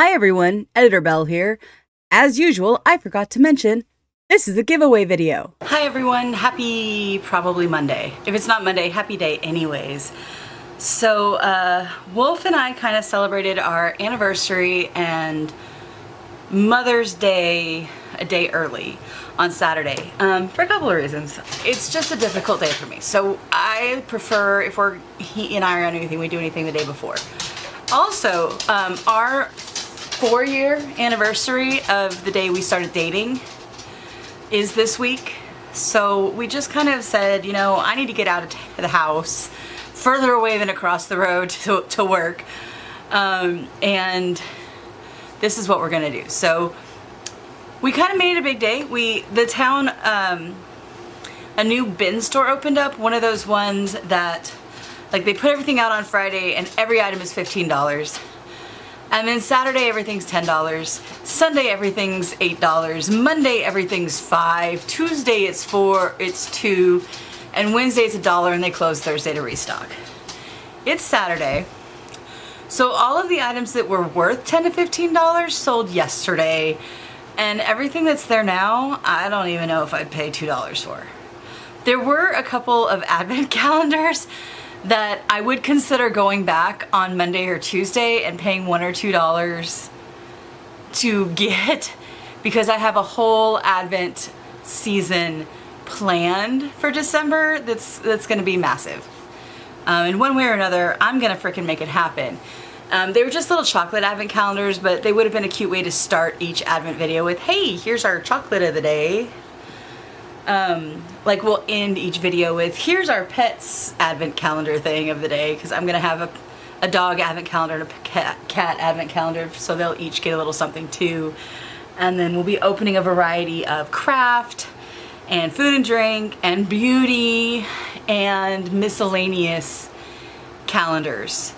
Hi everyone, Editor Bell here. As usual, I forgot to mention, this is a giveaway video. Hi everyone, happy probably Monday. If it's not Monday, happy day anyways. So Wolf and I kind of celebrated our anniversary and Mother's Day a day early on Saturday for a couple of reasons. It's just a difficult day for me. So I prefer, if he and I are on anything, we do anything the day before. Also, our 4-year anniversary of the day we started dating is this week. So we just kind of said, you know, I need to get out of the house further away than across the road to work. And this is what we're gonna do. So we kind of made it a big day. The town, a new bin store opened up, one of those ones that, like, they put everything out on Friday and every item is $15. And then Saturday everything's $10, Sunday everything's $8, Monday everything's $5, Tuesday it's $2, and Wednesday it's $1, and they close Thursday to restock. It's Saturday, so all of the items that were worth $10 to $15 sold yesterday, and everything that's there now, I don't even know if I'd pay $2 for. There were a couple of advent calendars that I would consider going back on Monday or Tuesday and paying $1 or $2 to get, because I have a whole Advent season planned for December that's gonna be massive. In one way or another, I'm gonna frickin' make it happen. They were just little chocolate Advent calendars, but they would have been a cute way to start each Advent video with, hey, here's our chocolate of the day. Like we'll end each video with, here's our pets Advent calendar thing of the day, because I'm gonna have a dog Advent calendar and a cat Advent calendar, so they'll each get a little something too. And then we'll be opening a variety of craft and food and drink and beauty and miscellaneous calendars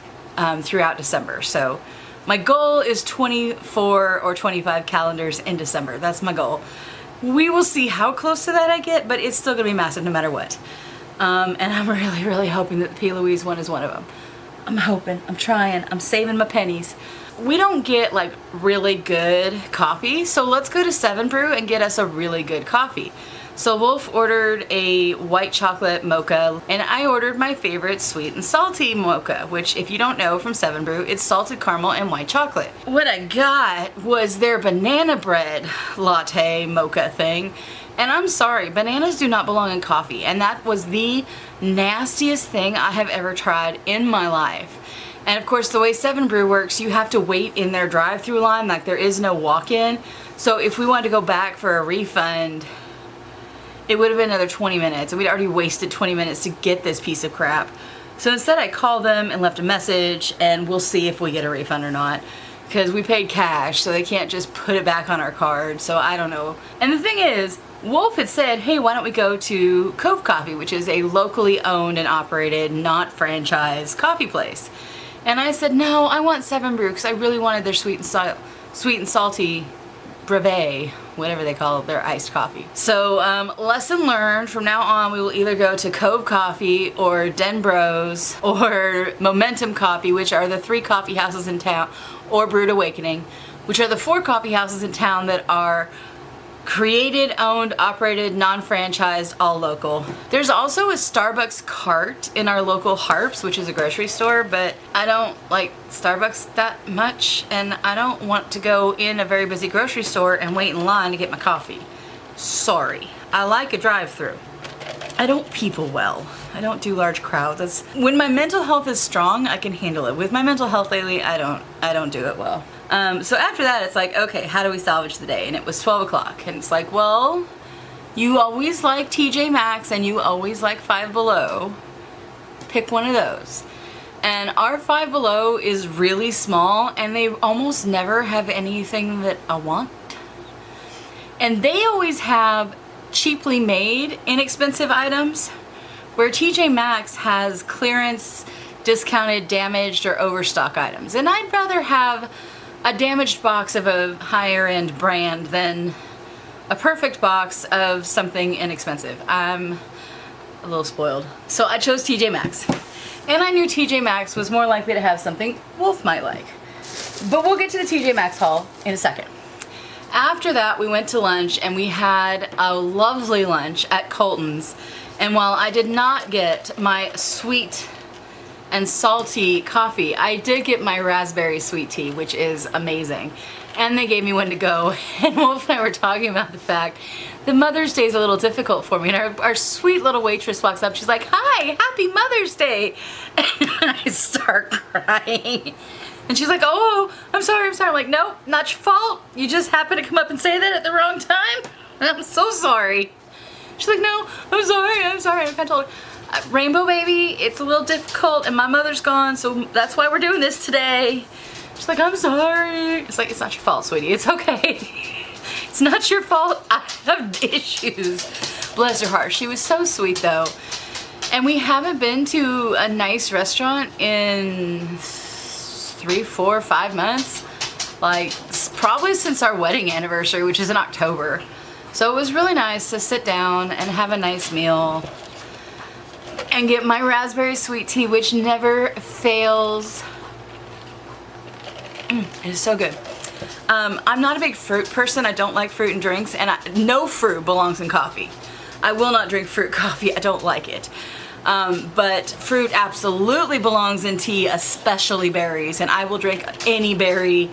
throughout December. So my goal is 24 or 25 calendars in December. That's my goal. We will see how close to that I get, but it's still gonna be massive no matter what. And I'm really, really hoping that the P. Louise one is one of them. I'm hoping, I'm trying, I'm saving my pennies. We don't get like really good coffee, so let's go to 7 Brew and get us a really good coffee. So Wolf ordered a white chocolate mocha, and I ordered my favorite sweet and salty mocha, which, if you don't know, from 7 Brew, it's salted caramel and white chocolate. What I got was their banana bread latte mocha thing, and I'm sorry, bananas do not belong in coffee, and that was the nastiest thing I have ever tried in my life. And of course, the way 7 Brew works, you have to wait in their drive-through line, like there is no walk-in. So if we wanted to go back for a refund, it would have been another 20 minutes, and we'd already wasted 20 minutes to get this piece of crap. So instead I called them and left a message, and we'll see if we get a refund or not, because we paid cash, so they can't just put it back on our card, so I don't know. And the thing is, Wolf had said, hey, why don't we go to Cove Coffee, which is a locally owned and operated, not franchised coffee place. And I said, no, I want 7 Brew, because I really wanted their sweet and salty brevet, whatever they call their iced coffee. So lesson learned, from now on we will either go to Cove Coffee or Den Bros or Momentum Coffee, which are the 3 coffee houses in town, or Brewed Awakening, which are the 4 coffee houses in town that are created, owned, operated, non-franchised, all local. There's also a Starbucks cart in our local Harps, which is a grocery store, but I don't like Starbucks that much, and I don't want to go in a very busy grocery store and wait in line to get my coffee. Sorry. I like a drive-through. I don't people well. I don't do large crowds. When my mental health is strong, I can handle it. With my mental health lately, I don't do it well. So after that, it's like, okay, how do we salvage the day? And it was 12 o'clock, and it's like, well, you always like TJ Maxx and you always like Five Below. Pick one of those. And our Five Below is really small, and they almost never have anything that I want. And they always have cheaply made, inexpensive items, where TJ Maxx has clearance, discounted, damaged, or overstock items. And I'd rather have a damaged box of a higher end brand than a perfect box of something inexpensive. I'm a little spoiled. So I chose TJ Maxx. And I knew TJ Maxx was more likely to have something Wolf might like. But we'll get to the TJ Maxx haul in a second. After that, we went to lunch and we had a lovely lunch at Colton's. And while I did not get my sweet and salty coffee, I did get my raspberry sweet tea, which is amazing. And they gave me one to go. And Wolf and I were talking about the fact that Mother's Day is a little difficult for me. And our sweet little waitress walks up. She's like, "Hi, happy Mother's Day." And I start crying. And she's like, "Oh, I'm sorry. I'm like, "Nope, not your fault. You just happened to come up and say that at the wrong time. And I'm so sorry." She's like, "No, I'm sorry. I kind of told her, Rainbow Baby, it's a little difficult and my mother's gone, so that's why we're doing this today." She's like, "I'm sorry." It's like, "It's not your fault, sweetie. It's okay." It's not your fault. I have issues. Bless her heart. She was so sweet though. And we haven't been to a nice restaurant in 3, 4, 5 months. Like probably since our wedding anniversary, which is in October. So it was really nice to sit down and have a nice meal and get my raspberry sweet tea, which never fails. It is so good. I'm not a big fruit person. I don't like fruit and drinks, and no fruit belongs in coffee. I will not drink fruit coffee. I don't like it. But fruit absolutely belongs in tea, especially berries, and I will drink any berry,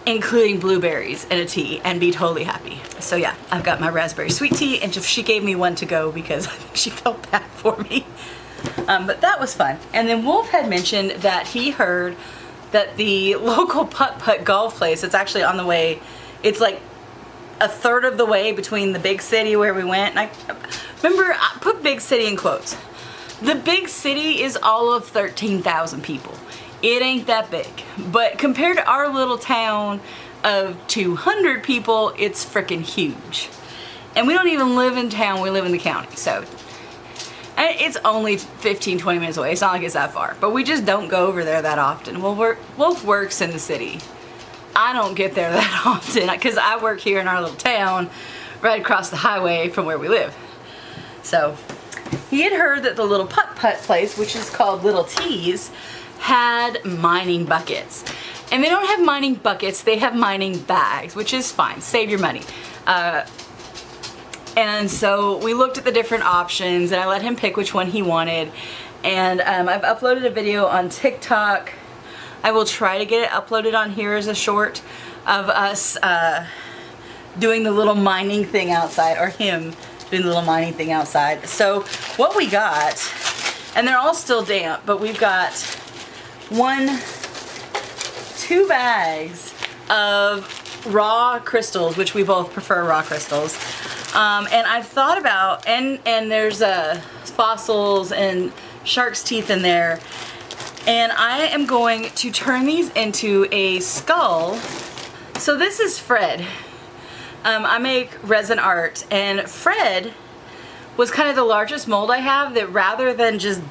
including blueberries, in a tea and be totally happy. So yeah, I've got my raspberry sweet tea, and she gave me one to go because I think she felt bad for me. But that was fun. And then Wolf had mentioned that he heard that the local putt-putt golf place, it's actually on the way, it's like a third of the way between the big city where we went. And I remember, I put big city in quotes. The big city is all of 13,000 people. It ain't that big. But compared to our little town of 200 people, it's freaking huge. And we don't even live in town, we live in the county. So and it's only 15, 20 minutes away. It's not like it's that far. But we just don't go over there that often. Wolf works in the city. I don't get there that often because I work here in our little town right across the highway from where we live. So he had heard that the little putt-putt place, which is called Little T's, had mining buckets. And they don't have mining buckets, they have mining bags, which is fine. Save your money. And so we looked at the different options and I let him pick which one he wanted. And I've uploaded a video on TikTok. I will try to get it uploaded on here as a short of us doing the little mining thing outside, or him doing the little mining thing outside. So what we got, and they're all still damp, but we've got 2 bags of raw crystals, which we both prefer raw crystals. And I've thought about, and there's fossils and shark's teeth in there. And I am going to turn these into a skull. So this is Fred. I make resin art, and Fred was kind of the largest mold I have, that rather than just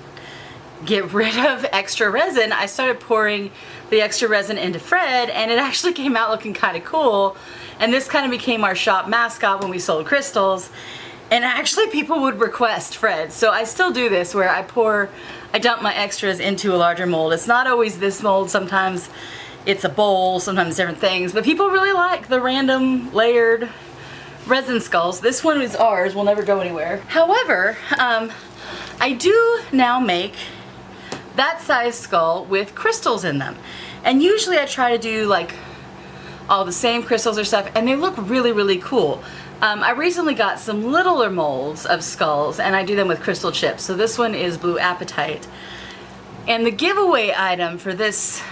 get rid of extra resin, I started pouring the extra resin into Fred, and it actually came out looking kind of cool. And this kind of became our shop mascot when we sold crystals. And actually people would request Fred. So I still do this where I dump my extras into a larger mold. It's not always this mold. Sometimes it's a bowl, sometimes different things. But people really like the random layered resin skulls. This one is ours, will never go anywhere. However, I do now make that size skull with crystals in them. And usually I try to do like all the same crystals or stuff, and they look really, really cool. I recently got some littler molds of skulls, and I do them with crystal chips. So this one is Blue Apatite. And the giveaway item for this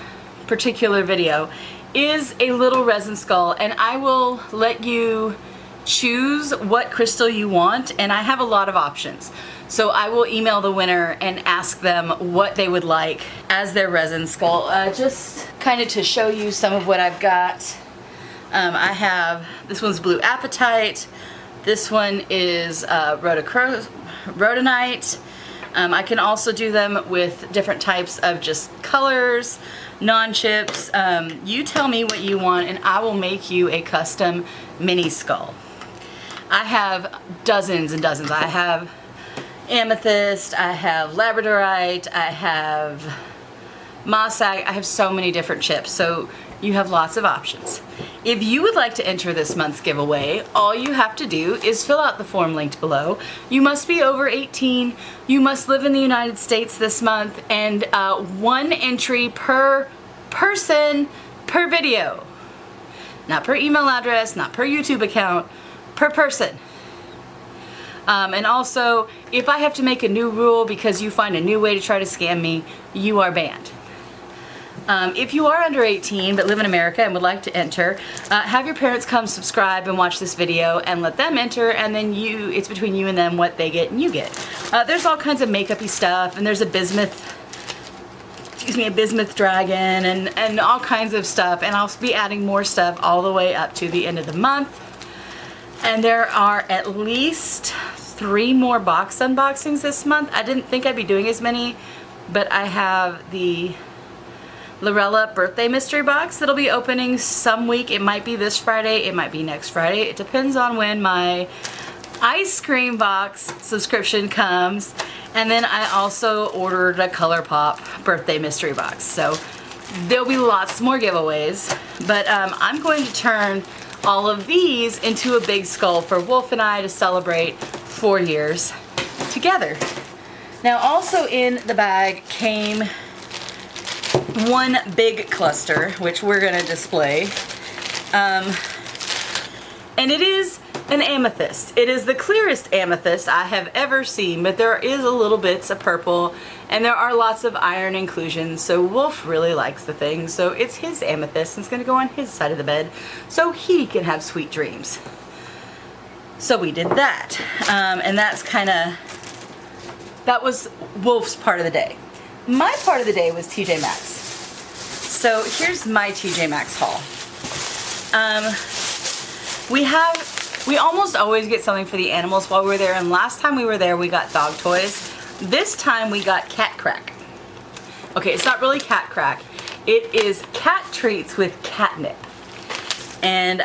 particular video is a little resin skull, and I will let you choose what crystal you want, and I have a lot of options. So I will email the winner and ask them what they would like as their resin skull. Just kind of to show you some of what I've got. I have, this one's Blue Apatite. This one is Rhodonite. I can also do them with different types of just colors, non-chips. You tell me what you want and I will make you a custom mini skull. I have dozens and dozens. I have amethyst, I have labradorite, I have Mossag. I have so many different chips, so you have lots of options. If you would like to enter this month's giveaway, all you have to do is fill out the form linked below. You must be over 18, you must live in the United States this month, and 1 entry per person per video. Not per email address, not per YouTube account, per person. And also, if I have to make a new rule because you find a new way to try to scam me, you are banned. If you are under 18 but live in America and would like to enter, have your parents come subscribe and watch this video and let them enter, and then it's between you and them what they get and you get. There's all kinds of makeup-y stuff, and there's a bismuth dragon and all kinds of stuff, and I'll be adding more stuff all the way up to the end of the month. And there are at least 3 more box unboxings this month. I didn't think I'd be doing as many, but I have the Lorella birthday mystery box that'll be opening some week. It might be this Friday, it might be next Friday. It depends on when my ice cream box subscription comes. And then I also ordered a ColourPop birthday mystery box. So there'll be lots more giveaways, but I'm going to turn all of these into a big skull for Wolf and I to celebrate 4 years together. Now also in the bag came one big cluster, which we're going to display. And it is an amethyst. It is the clearest amethyst I have ever seen, but there is a little bits of purple, and there are lots of iron inclusions, so Wolf really likes the thing, so it's his amethyst, and it's going to go on his side of the bed, so he can have sweet dreams. So we did that, and that was Wolf's part of the day. My part of the day was TJ Maxx. So here's my TJ Maxx haul. We almost always get something for the animals while we're there, and last time we were there we got dog toys. This time we got cat crack. Okay, it's not really cat crack. It is cat treats with catnip. And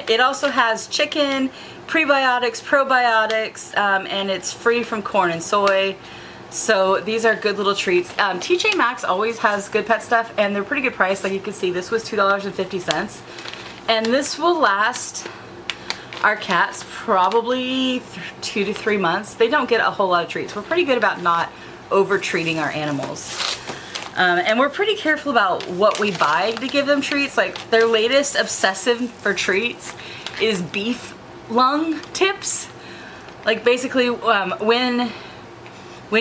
it also has chicken, prebiotics, probiotics, and it's free from corn and soy. So these are good little treats. TJ Maxx always has good pet stuff, and they're pretty good price. Like you can see, this was $2.50. And this will last our cats probably 2 to 3 months. They don't get a whole lot of treats. We're pretty good about not over-treating our animals. And we're pretty careful about what we buy to give them treats. Like their latest obsessive for treats is beef lung tips. Like basically when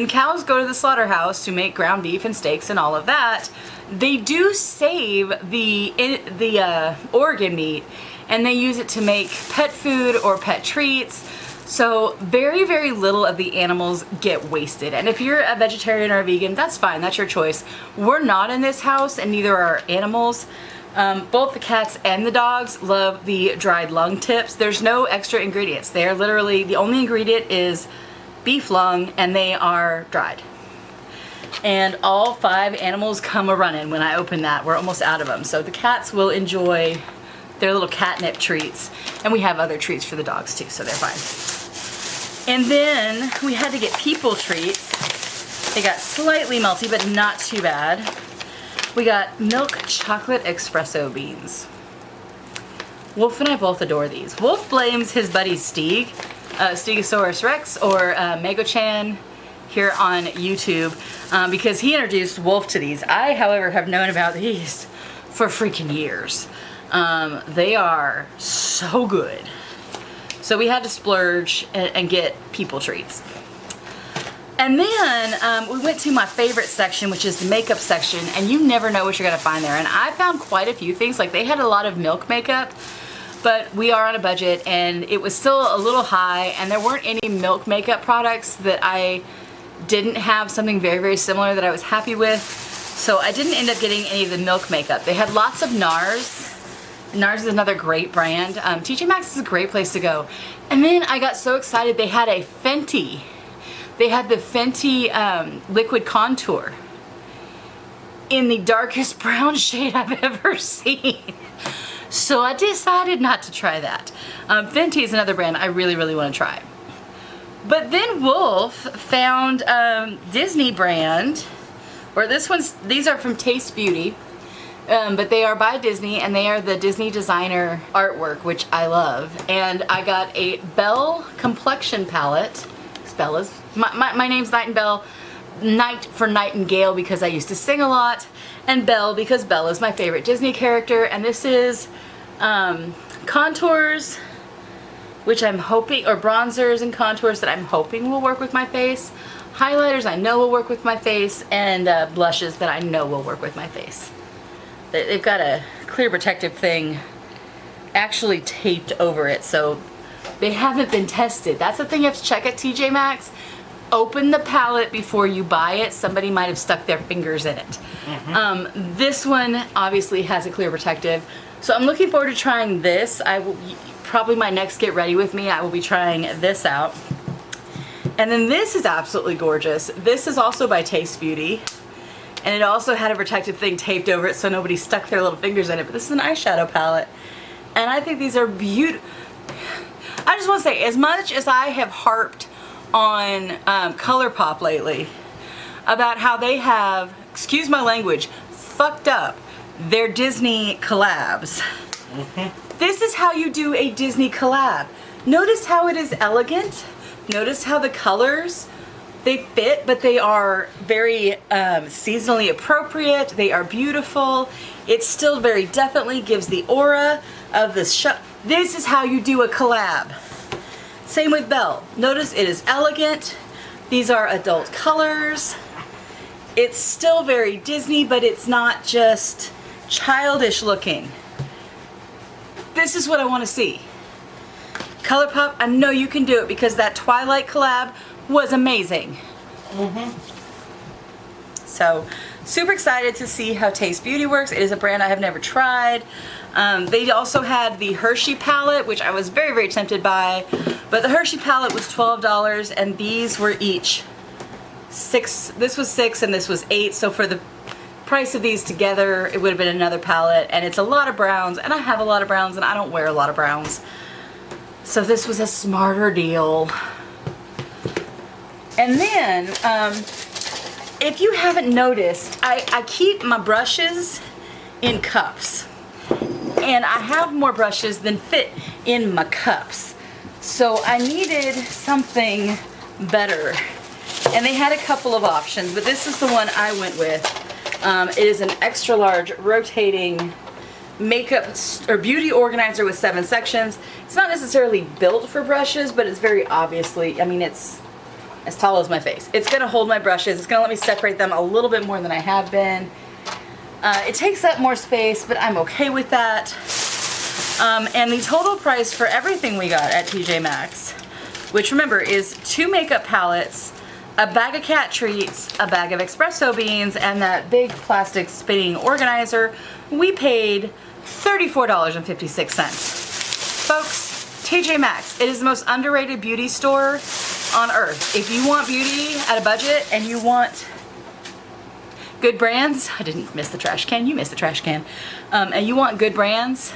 cows go to the slaughterhouse to make ground beef and steaks and all of that, they do save the organ meat, and they use it to make pet food or pet treats. So very, very little of the animals get wasted. And if you're a vegetarian or a vegan, that's fine, that's your choice. We're not in this house, and neither are animals. Both the cats and the dogs love the dried lung tips. There's no extra ingredients. They are literally, the only ingredient is beef lung, and they are dried. And all 5 animals come a-running when I open that. We're almost out of them. So the cats will enjoy their little catnip treats, and we have other treats for the dogs too, so they're fine. And then we had to get people treats. They got slightly melty, but not too bad. We got milk chocolate espresso beans. Wolf and I both adore these. Wolf blames his buddy Stig, Stegosaurus Rex, or Mego-chan here on YouTube, because he introduced Wolf to these. I, however, have known about these for freaking years. They are so good. So we had to splurge and get people treats. And then we went to my favorite section, which is the makeup section, and you never know what you're gonna find there. And I found quite a few things. Like they had a lot of milk makeup, but we are on a budget, and it was still a little high, and there weren't any milk makeup products that I didn't have something very, very similar that I was happy with. So I didn't end up getting any of the milk makeup. They had lots of NARS. NARS is another great brand. TJ Maxx is a great place to go. And then I got so excited, they had a Fenty. They had the Fenty liquid contour in the darkest brown shade I've ever seen. So I decided not to try that. Fenty is another brand I really, really want to try. But then Wolf found Disney brand or this one's, these are from Taste Beauty, but they are by Disney, and they are the Disney designer artwork, which I love. And I got a Belle complexion palette. Bella's, my name's Nightingale, Night for Nightingale because I used to sing a lot, and Belle because Belle is my favorite Disney character. And this is contours, which I'm hoping, or bronzers and contours that I'm hoping will work with my face. Highlighters I know will work with my face, and blushes that I know will work with my face. They've got a clear protective thing actually taped over it, so they haven't been tested. That's the thing you have to check at TJ Maxx. Open the palette before you buy it. Somebody might have stuck their fingers in it. This one obviously has a clear protective, so I'm looking forward to trying this. I will probably my next Get Ready With Me, I will be trying this out. And then this is absolutely gorgeous. This is also by Taste Beauty, and it also had a protective thing taped over it so nobody stuck their little fingers in it. But this is an eyeshadow palette, and I think these are beautiful. I just want to say, as much as I have harped on ColourPop lately about how they have, excuse my language, fucked up their Disney collabs, this is how you do a Disney collab. Notice how it is elegant. Notice how the colors, they fit, but they are very seasonally appropriate. They are beautiful. It still very definitely gives the aura of this show. This is how you do a collab. Same with Belle. Notice it is elegant. These are adult colors. It's still very Disney, but it's not just childish looking. This is what I want to see. ColourPop, I know you can do it because that Twilight collab was amazing. So, super excited to see how Taste Beauty works. It is a brand I have never tried. They also had the Hershey palette, which I was very, very tempted by. But the Hershey palette was $12, and these were each $6. This was $6 and this was $8. So for the price of these together, it would have been another palette. And it's a lot of browns, and I have a lot of browns, and I don't wear a lot of browns. So this was a smarter deal. And then, if you haven't noticed, I keep my brushes in cups. And I have more brushes than fit in my cups. So I needed something better. And they had a couple of options, but this is the one I went with. It is an extra large rotating makeup or beauty organizer with 7 sections. It's not necessarily built for brushes, but it's very obviously, I mean, it's as tall as my face. It's gonna hold my brushes. It's gonna let me separate them a little bit more than I have been. It takes up more space, but I'm okay with that. And the total price for everything we got at TJ Maxx, which remember is 2 makeup palettes, a bag of cat treats, a bag of espresso beans, and that big plastic spinning organizer, we paid $34.56. Folks, TJ Maxx, it is the most underrated beauty store on earth. If you want beauty at a budget and you want good brands, I didn't miss the trash can, you missed the trash can, and you want good brands,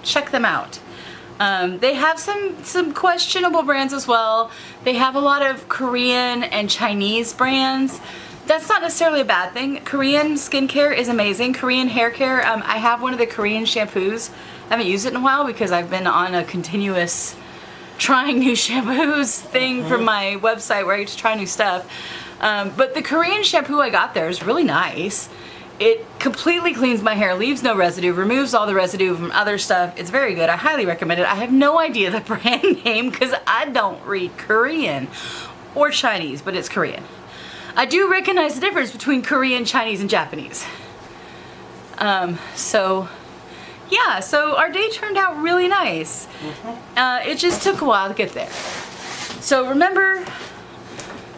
check them out. They have some questionable brands as well. They have a lot of Korean and Chinese brands. That's not necessarily a bad thing. Korean skincare is amazing. Korean hair care, I have one of the Korean shampoos. I haven't used it in a while because I've been on a continuous trying new shampoos thing from my website where I get to try new stuff. But the Korean shampoo I got there is really nice. It completely cleans my hair, leaves no residue, removes all the residue from other stuff. It's very good. I highly recommend it. I have no idea the brand name because I don't read Korean or Chinese, but it's Korean. I do recognize the difference between Korean, Chinese, and Japanese. So yeah, so our day turned out really nice. It just took a while to get there. So remember,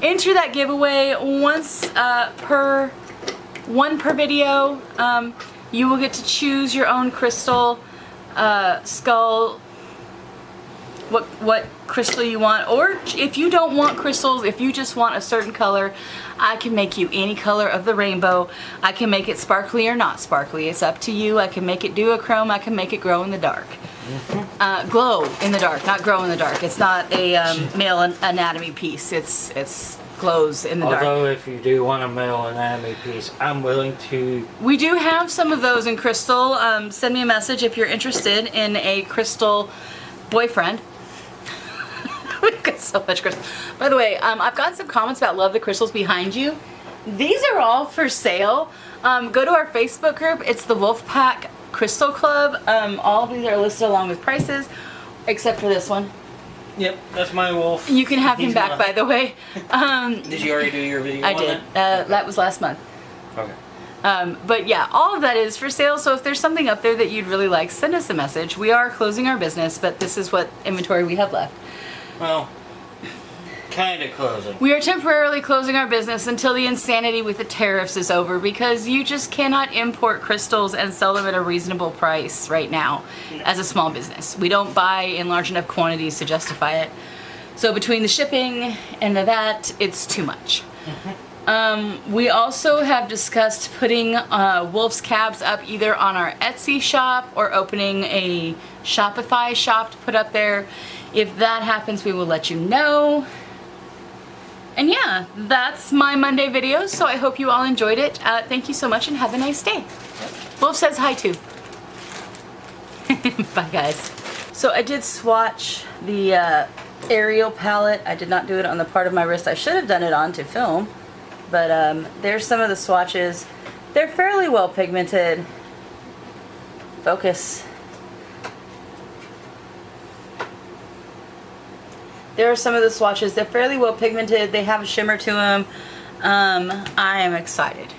enter that giveaway once one per video. You will get to choose your own crystal skull, what crystal you want, or if you don't want crystals, if you just want a certain color, I can make you any color of the rainbow. I can make it sparkly or not sparkly. It's up to you. I can make it duochrome. I can make it glow in the dark. Glow in the dark, not grow in the dark. It's not a male anatomy piece. It's glows in the dark. Although if you do want a male anatomy piece, I'm willing to... We do have some of those in crystal. Send me a message if you're interested in a crystal boyfriend. We've got so much crystal. By the way, I've got some comments about love the crystals behind you. These are all for sale. Go to our Facebook group. It's the Wolfpack Crystal Club. All of these are listed along with prices, except for this one. Yep, that's my wolf. You can have him back, by the way. Did you already do your video I on did. That was last month. Okay. But yeah, all of that is for sale. So if there's something up there that you'd really like, send us a message. We are closing our business, but this is what inventory we have left. Well, kind of closing. We are temporarily closing our business until the insanity with the tariffs is over, because you just cannot import crystals and sell them at a reasonable price right now as a small business. We don't buy in large enough quantities to justify it. So between the shipping and that, it's too much. We also have discussed putting Wolf's Cabs up either on our Etsy shop or opening a Shopify shop to put up there. If that happens, we will let you know. And yeah, that's my Monday video, so I hope you all enjoyed it. Thank you so much and have a nice day. Wolf says hi too. Bye guys. So I did swatch the aerial palette. I did not do it on the part of my wrist I should have done it on to film. But there's some of the swatches. They're fairly well pigmented. Focus. There are some of the swatches. They're fairly well pigmented. They have a shimmer to them. I am excited.